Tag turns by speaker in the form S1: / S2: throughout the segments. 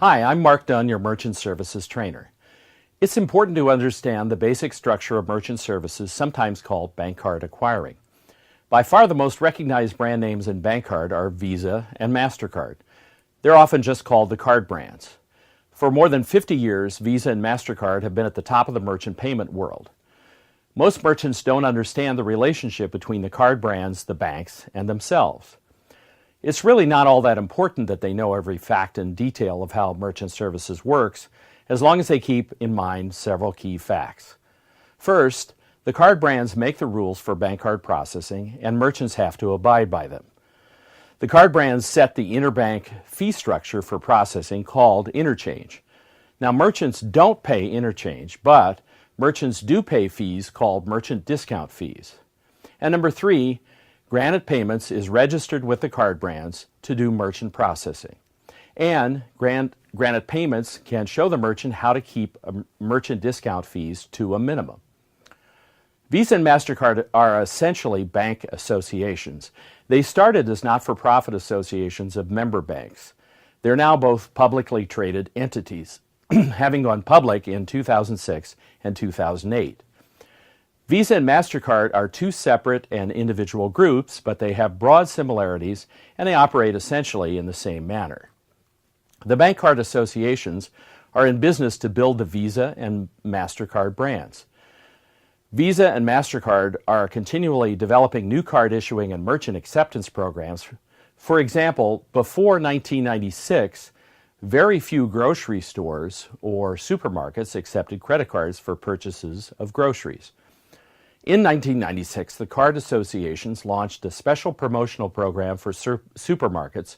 S1: Hi, I'm Mark Dunn, your Merchant Services trainer. It's important to understand the basic structure of merchant services, sometimes called bank card acquiring. By far the most recognized brand names in bank card are Visa and MasterCard. They're often just called the card brands. For more than 50 years, Visa and MasterCard have been at the top of the merchant payment world. Most merchants don't understand the relationship between the card brands, the banks, and themselves. It's really not all that important that they know every fact and detail of how merchant services works, as long as they keep in mind several key facts. First, the card brands make the rules for bank card processing, and merchants have to abide by them. The card brands set the interbank fee structure for processing called interchange. Now, merchants don't pay interchange, but merchants do pay fees called merchant discount fees. And number three, Granite Payments is registered with the card brands to do merchant processing. And Granite Payments can show the merchant how to keep merchant discount fees to a minimum. Visa and MasterCard are essentially bank associations. They started as not-for-profit associations of member banks. They're now both publicly traded entities, having gone public in 2006 and 2008. Visa and MasterCard are two separate and individual groups, but they have broad similarities and they operate essentially in the same manner. The bank card associations are in business to build the Visa and MasterCard brands. Visa and MasterCard are continually developing new card issuing and merchant acceptance programs. For example, before 1996, very few grocery stores or supermarkets accepted credit cards for purchases of groceries. In 1996, the card associations launched a special promotional program for supermarkets,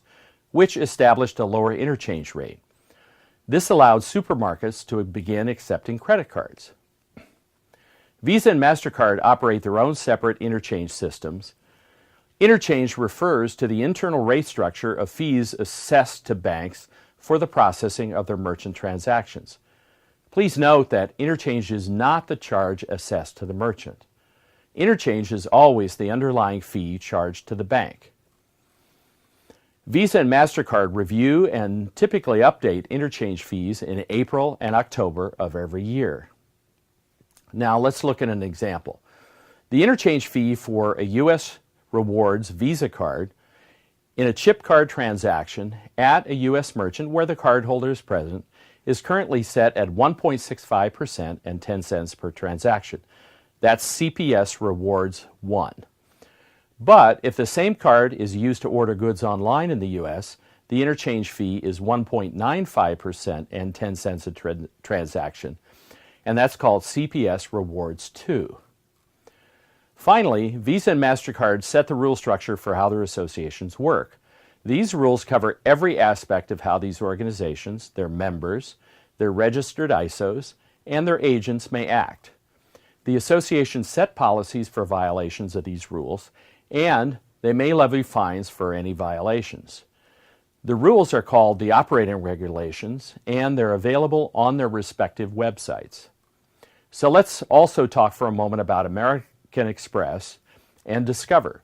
S1: which established a lower interchange rate. This allowed supermarkets to begin accepting credit cards. Visa and MasterCard operate their own separate interchange systems. Interchange refers to the internal rate structure of fees assessed to banks for the processing of their merchant transactions. Please note that interchange is not the charge assessed to the merchant. Interchange is always the underlying fee charged to the bank. Visa and MasterCard review and typically update interchange fees in April and October of every year. Now let's look at an example. The interchange fee for a U.S. Rewards Visa card in a chip card transaction at a U.S. merchant where the cardholder is present is currently set at 1.65% and 10 cents per transaction. That's CPS Rewards 1. But if the same card is used to order goods online in the U.S., the interchange fee is 1.95% and 10 cents a transaction, and that's called CPS Rewards 2. Finally, Visa and MasterCard set the rule structure for how their associations work. These rules cover every aspect of how these organizations, their members, their registered ISOs, and their agents may act. The association set policies for violations of these rules, and they may levy fines for any violations. The rules are called the operating regulations, and they're available on their respective websites. So let's also talk for a moment about American Express and Discover.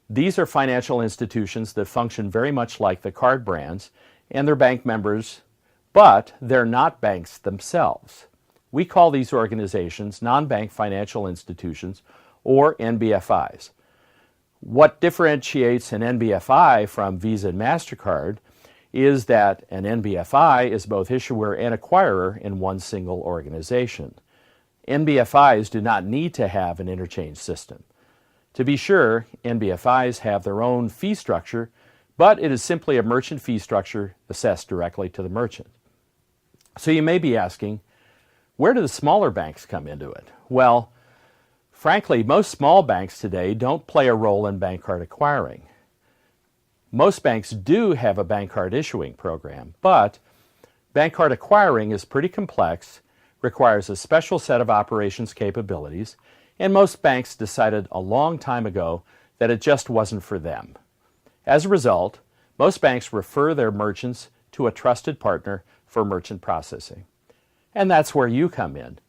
S1: These are financial institutions that function very much like the card brands and their bank members, but they're not banks themselves. We call these organizations non-bank financial institutions, or NBFIs. What differentiates an NBFI from Visa and MasterCard is that an NBFI is both issuer and acquirer in one single organization. NBFIs do not need to have an interchange system. To be sure, NBFIs have their own fee structure, but it is simply a merchant fee structure assessed directly to the merchant. So you may be asking, where do the smaller banks come into it? Well, frankly, most small banks today don't play a role in bank card acquiring. Most banks do have a bank card issuing program, but bank card acquiring is pretty complex, requires a special set of operations capabilities, and most banks decided a long time ago that it just wasn't for them. As a result, most banks refer their merchants to a trusted partner for merchant processing. And that's where you come in.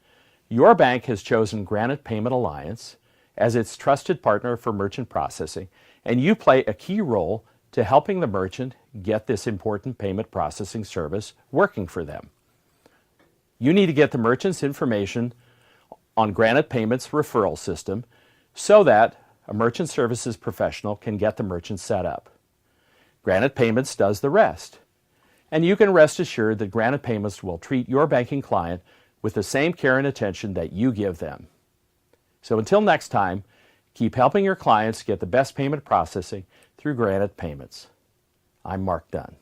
S1: Your bank has chosen Granite Payment Alliance as its trusted partner for merchant processing, and you play a key role to helping the merchant get this important payment processing service working for them. You need to get the merchant's information on Granite Payment's referral system so that a merchant services professional can get the merchant set up. Granite Payments does the rest. And you can rest assured that Granite Payments will treat your banking client with the same care and attention that you give them. So until next time, keep helping your clients get the best payment processing through Granite Payments. I'm Mark Dunn.